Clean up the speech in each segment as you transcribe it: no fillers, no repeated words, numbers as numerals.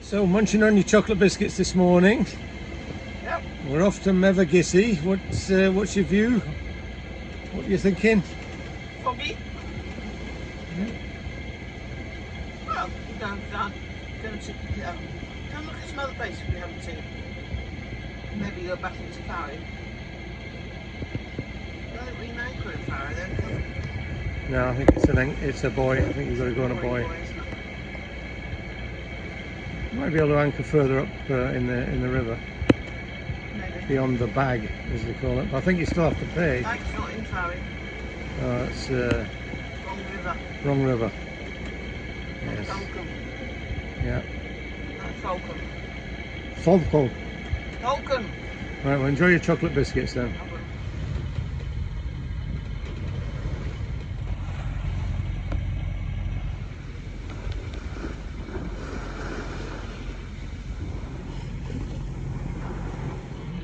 So, munching on your chocolate biscuits this morning. Yep. We're off to Mevergissey. What's your view? What are you thinking? Foggy. Yeah. Well, we're going to go and look at some other places we haven't seen. Maybe go back into Fowey. I don't think we anchor in Fowey though. No, I think it's a buoy. I think you've got to go on a buoy. Might be able to anchor further up in the river. Maybe. Beyond the bag, as they call it. But I think you still have to pay. Bag's not in Fowey. Oh, it's Wrong river. wrong river. That's Yes. Falcon. Yeah. That's Falcon. Falcon. Falcon! Right, well, enjoy your chocolate biscuits then.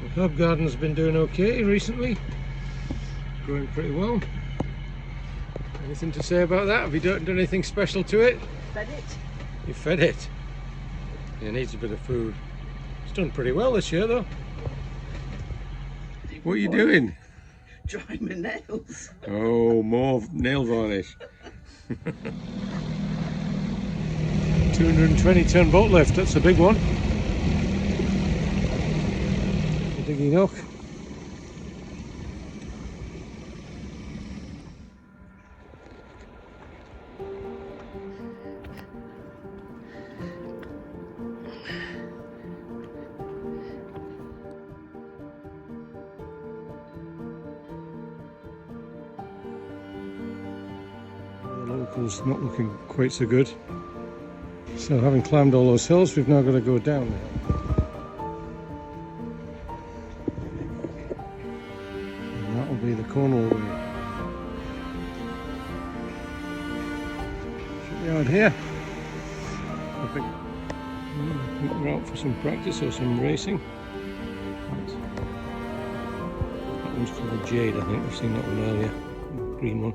The herb garden's been doing okay recently. Growing pretty well. Anything to say about that? Have you done anything special to it? Fed it. You fed it. It needs a bit of food. It's done pretty well this year though. What are you doing? Drying my nails. Oh, more nail varnish. 220-ton boat lift, that's a big one. A diggy knock. The locals not looking quite so good. So having climbed all those hills, we've now got to go down the hill. And that'll be the Cornwall way. Should be out here. I think we're out for some practice or some racing. That one's called a Jade, I think. We've seen that one earlier. The green one.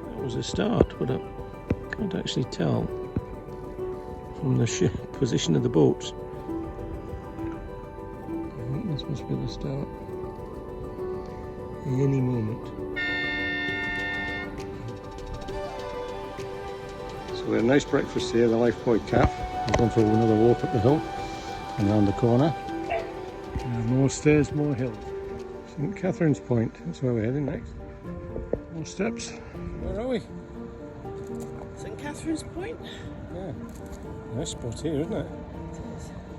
That was a start, but I can't actually tell from the position of the boats. I think this must be the start. Any moment. So we had a nice breakfast here, the Lifebuoy Calf. We've gone for another walk up the hill and round the corner. More stairs, more hills. St Catherine's Point, that's where we're heading next. More steps. Where are we? St Catherine's Point? Yeah, nice spot here, isn't it?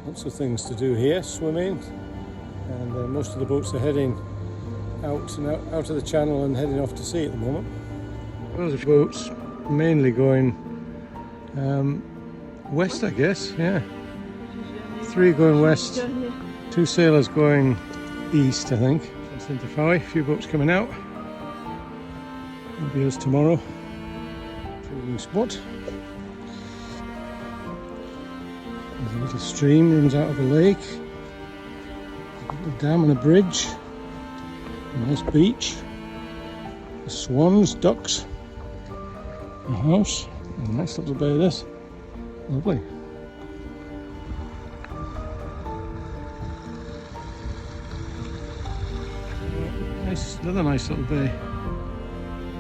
Lots of things to do here, swimming, and most of the boats are heading out of the channel and heading off to sea at the moment. Those are boats mainly going west, I guess, yeah. 3 going west, 2 sailors going east, I think. That's into Fowey, a few boats coming out. That'll be us tomorrow. Cruising spot. There's a little stream runs out of a lake. A dam and a bridge. A nice beach. The swans, ducks. A house. A nice little bay this. Lovely. Nice, another nice little bay.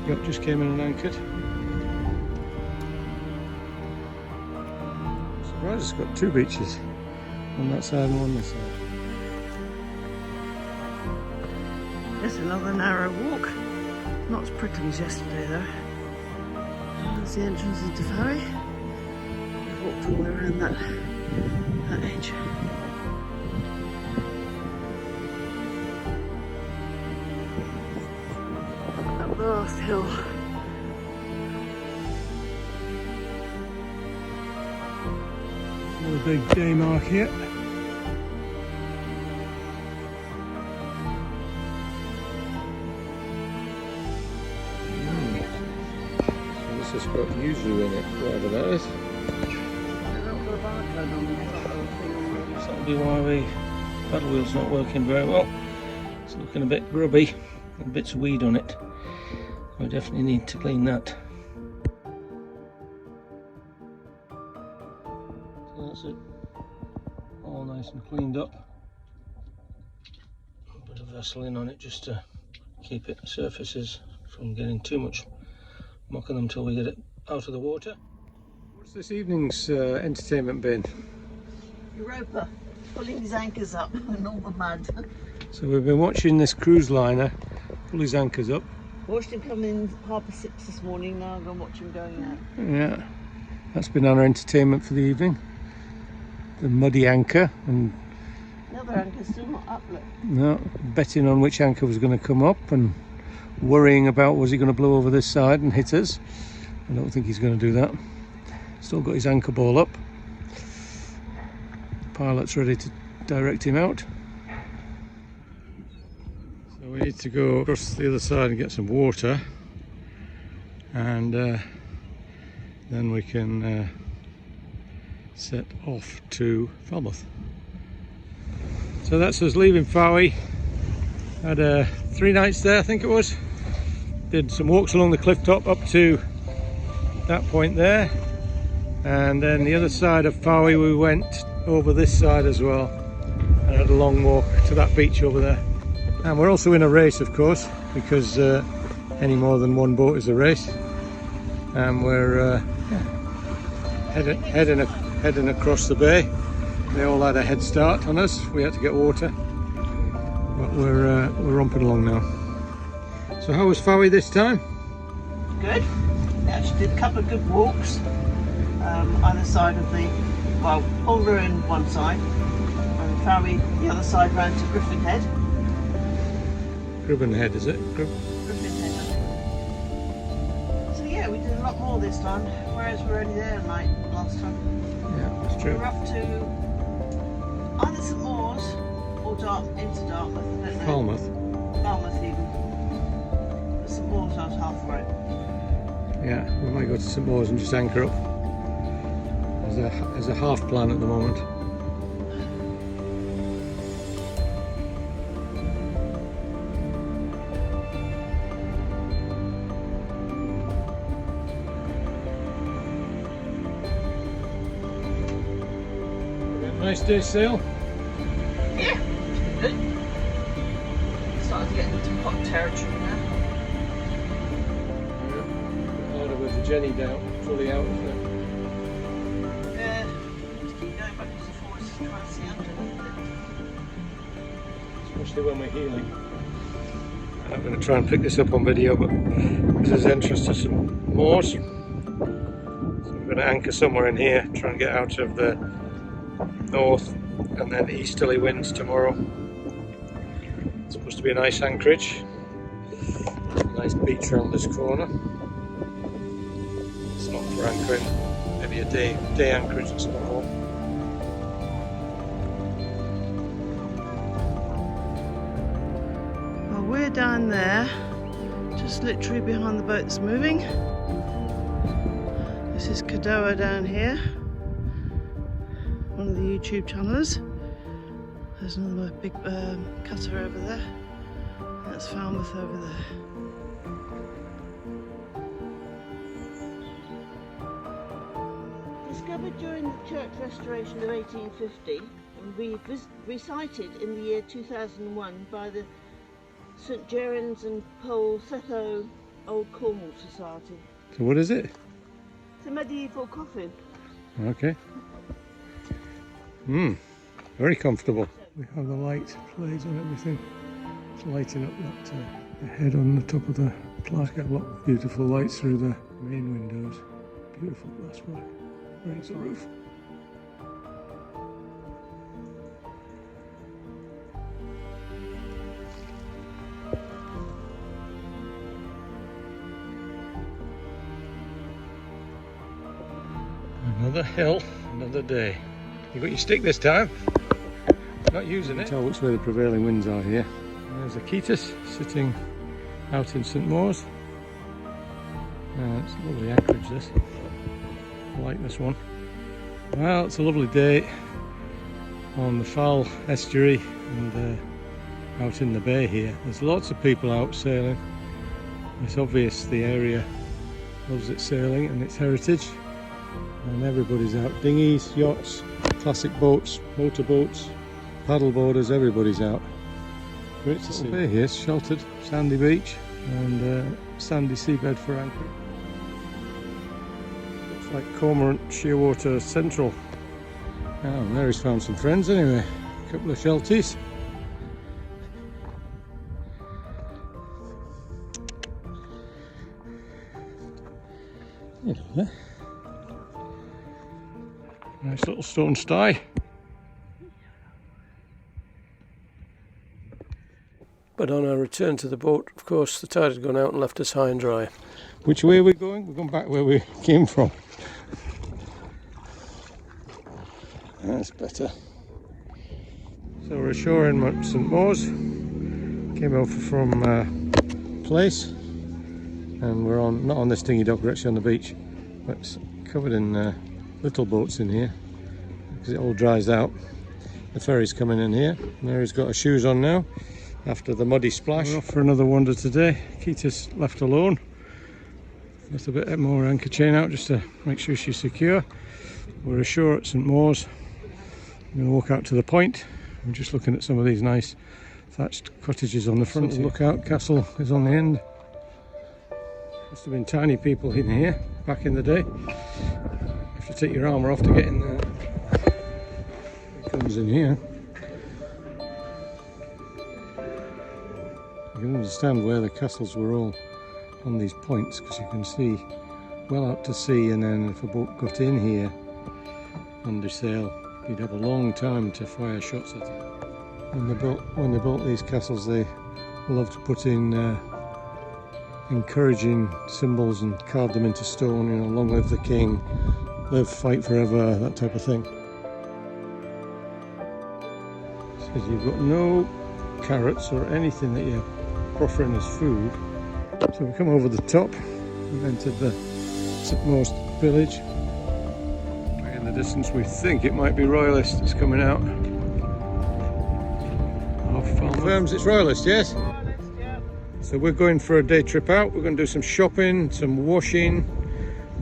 Yacht just came in and anchored. Surprised it's got 2 beaches. On that side and on this side. It's another narrow walk. Not as pretty as yesterday though. There's the entrance into Fowey. We've walked all the way around that edge. Up the last hill. Another big day mark here. So this has got yuzu in it, whatever that is. That'll be why we paddle wheel's not working very well. It's looking a bit grubby, and bits of weed on it. We definitely need to clean that. So that's it, all nice and cleaned up. A bit of Vaseline on it just to keep it surfaces from getting too much muck on them until we get it out of the water. What's this evening's entertainment been? Europa pulling his anchors up in all the mud. So we've been watching this cruise liner pull his anchors up. Watched him come in 6:30 this morning, now I'm going to watch him going out. Yeah, that's been our entertainment for the evening. The muddy anchor, and The other anchor's still not up, look. no, betting on which anchor was going to come up and worrying about was he going to blow over this side and hit us. I don't think he's going to do that. Still got his anchor ball up. The pilot's ready to direct him out. So we need to go across the other side and get some water, and then we can set off to Falmouth. So that's us leaving Fowey. Had 3 nights there, I think it was. Did some walks along the cliff top up to that point there, and then the other side of Fowey we went over this side as well, and had a long walk to that beach over there. And we're also in a race, of course, because any more than one boat is a race, and we're heading across the bay. They all had a head start on us. We had to get water, but we're romping along now. So how was Fowey this time? Good. We actually did a couple of good walks either side of the, well, Polder in one side, and Fowey the other side round to Griffin Head. Griffin Head, is it? Griffin Head. So yeah, we did a lot more this time, whereas we were only there a night last time. Yeah, that's We true. were up to either St Mawes or into Dartmouth, I don't know. Falmouth even. But St Mawes I was halfway. Yeah, we might go to St Mawes and just anchor up. There's a half plan at the moment. Nice day sail. Yeah, good. Starting to get into hot territory now. Harder with the Jenny down, fully out, isn't it? Yeah, just keep going backwards and forwards, trying to see under it. Especially when we're healing. I'm going to try and pick this up on video, but this is the entrance to St Mawes. So we're going to anchor somewhere in here, try and get out of the north and then easterly winds tomorrow. It's supposed to be a nice anchorage, nice beach around this corner. It's not for anchoring, maybe a day anchorage at Cornwall. Well, we're down there, just literally behind the boat that's moving. This is Cadoa down here, one of the YouTube channels. There's another big cutter over there. That's Falmouth over there. Discovered during the church restoration of 1850 and recited in the year 2001 by the St Gerrans and Pole Setho Old Cornwall Society. So what is it? It's a medieval coffin. Okay. Very comfortable. We have the light plates and everything. It's lighting up that the head on the top of the plaque. Got a lot of beautiful lights through the main windows. Beautiful glass work. Raise the roof. Another hill, another day. You got your stick this time? Not using it. Tell which way the prevailing winds are here. There's a Ketis sitting out in St Mawes. It's a lovely anchorage this. I like this one. Well, it's a lovely day. on the Fal estuary and out in the bay here. There's lots of people out sailing. It's obvious the area loves its sailing and its heritage, and everybody's out. Dinghies, yachts, classic boats, motorboats, paddle boarders, everybody's out. Great to see. Bay here, sheltered, sandy beach and sandy seabed for Anchorage. Looks like Cormorant Shearwater Central. Oh, Mary's found some friends anyway. A couple of shelties. There. Nice little stone sty. But on our return to the boat, of course, the tide had gone out and left us high and dry. Which way are we going? We're going back where we came from. That's better. So we're ashore in St Mawes. Came over from Place. And we're not on this dinghy dock, we're actually on the beach, but it's covered in little boats in here because it all dries out. The ferry's coming in here. Mary's got her shoes on now after the muddy splash. We're off for another wander today. Kita's left alone. Got a bit more anchor chain out just to make sure she's secure. We're ashore at St Mawes. I'm going to walk out to the point. I'm just looking at some of these nice thatched cottages on the front. The lookout castle is on the end. Must have been tiny people in here back in the day. You have to take your armour off to get in there. It comes in here. You can understand where the castles were all on these points because you can see well out to sea, and then if a boat got in here under sail, you'd have a long time to fire shots at it. When they built these castles, they loved to put in encouraging symbols and carve them into stone, you know, long live the king, live, fight forever, that type of thing. Says you've got no carrots or anything that you're proffering as food. So we come over the top, we've entered the St Mawes village. Way in the distance we think it might be Royalist that's coming out. Confirms it's Royalist, yes? So we're going for a day trip out. We're going to do some shopping, some washing,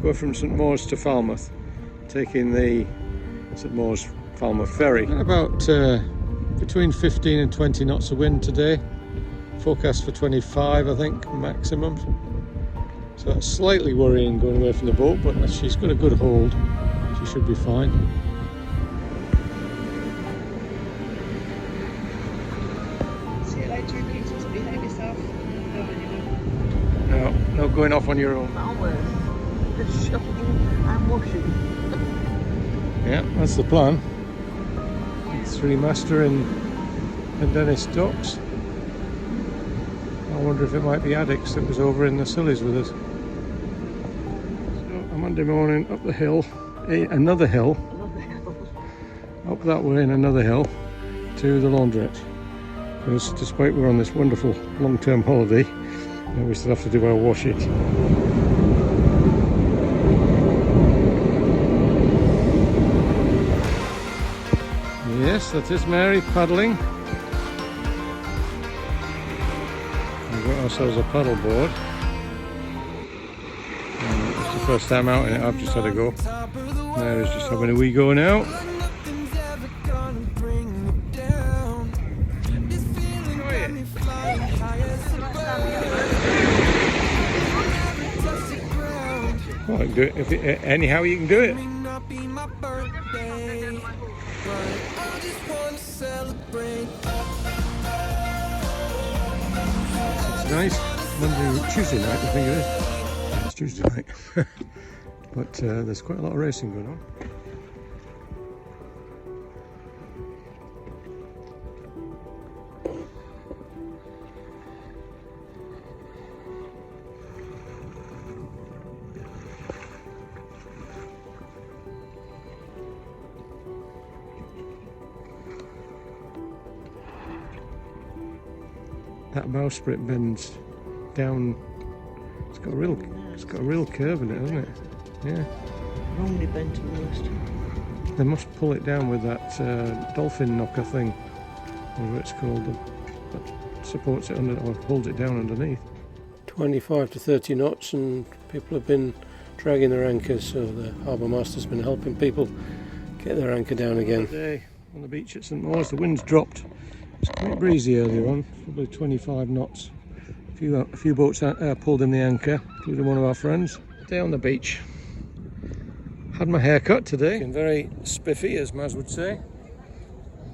go from St Mawes to Falmouth, taking the St Mawes Falmouth ferry. About between 15 and 20 knots of wind today. Forecast for 25, I think, maximum. So that's slightly worrying going away from the boat, but she's got a good hold. She should be fine. No going off on your own. Just shopping and washing. Yeah, that's the plan. Three-master in Dennis docks. I wonder if it might be Addicts that was over in the Sillies with us. So a Monday morning up the hill, another hill, up that way and another hill to the laundrette. Because despite we're on this wonderful long-term holiday, we still have to do our washing. Yes, that is Mary paddling. We've got ourselves a paddle board. It's the first time out in it, I've just had a go. Mary's just having a wee go now. Well, I can do it. Anyhow you can do it. It's nice. Tuesday night, I think it is. Yeah, it's Tuesday night. But there's quite a lot of racing going on. That bowsprit bends down. It's got a real curve in it, hasn't it? Yeah. Wrongly bent almost. They must pull it down with that dolphin knocker thing, whatever it's called, that supports it under, or holds it down underneath. 25 to 30 knots, and people have been dragging their anchors, so the harbour master's been helping people get their anchor down again. Today on the beach at St Mawes, the wind's dropped. It's quite breezy earlier on, probably 25 knots. A few boats pulled in the anchor, including one of our friends. Day on the beach. Had my hair cut today, and very spiffy, as Maz would say.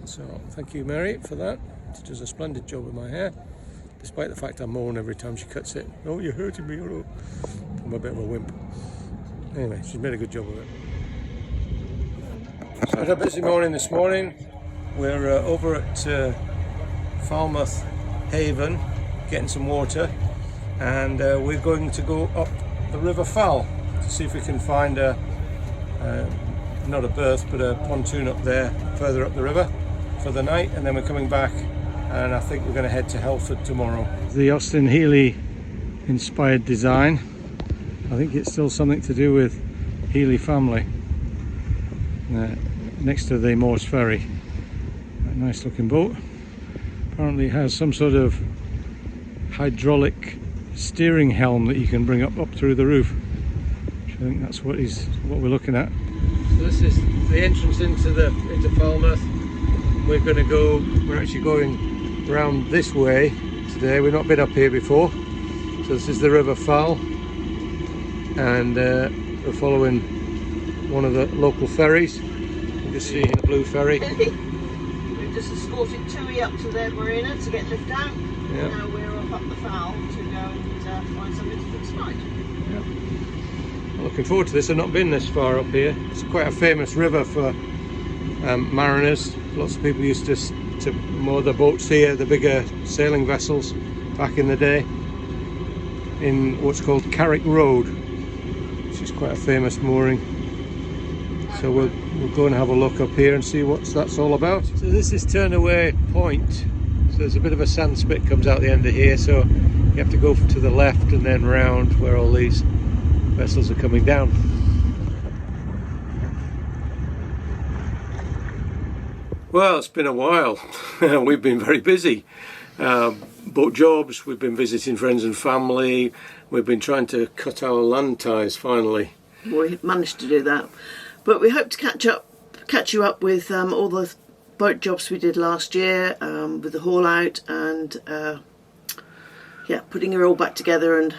So thank you, Mary, for that. She does a splendid job with my hair, despite the fact I moan every time she cuts it. Oh, you're hurting me. Oh. I'm a bit of a wimp. Anyway, she's made a good job of it. So I had a busy morning this morning. We're over at Falmouth Haven getting some water, and we're going to go up the River Fal to see if we can find not a berth but a pontoon up there further up the river for the night, and then we're coming back, and I think we're going to head to Helford tomorrow. The Austin Healey inspired design. I think it's still something to do with Healey family, next to the Mawes ferry. A nice looking boat. Apparently has some sort of hydraulic steering helm that you can bring up through the roof. I think that's what we're looking at. So this is the entrance into Falmouth. We're actually going around this way today. We've not been up here before. So this is the River Fal, and we're following one of the local ferries. You can see the blue ferry. We've just escorted Tui up to their marina to get lift out. Yeah. And now we're up the Fal to go and find something to fix tonight. Yeah. I'm looking forward to this. I've not been this far up here. It's quite a famous river for mariners. Lots of people used to moor their boats here, the bigger sailing vessels, back in the day, in what's called Carrick Road, which is quite a famous mooring. So we'll go and have a look up here and see what that's all about. So this is Turnaway Point. So there's a bit of a sand spit comes out the end of here, so you have to go to the left and then round where all these vessels are coming down. Well, it's been a while. We've been very busy. Boat jobs, we've been visiting friends and family, we've been trying to cut our land ties finally. We managed to do that, but we hope to catch you up with all the boat jobs we did last year, with the haul out, and yeah, putting it all back together and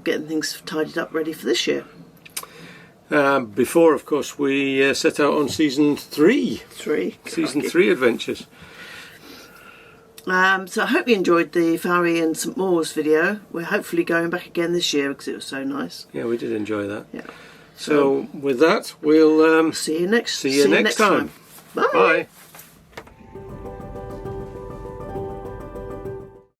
getting things tidied up ready for this year. Before, of course, we set out on season 3. Season 3 adventures. So I hope you enjoyed the Fowey and St Mawes video. We're hopefully going back again this year because it was so nice. Yeah, we did enjoy that. Yeah. So with that, we'll see you next time. Bye. Bye.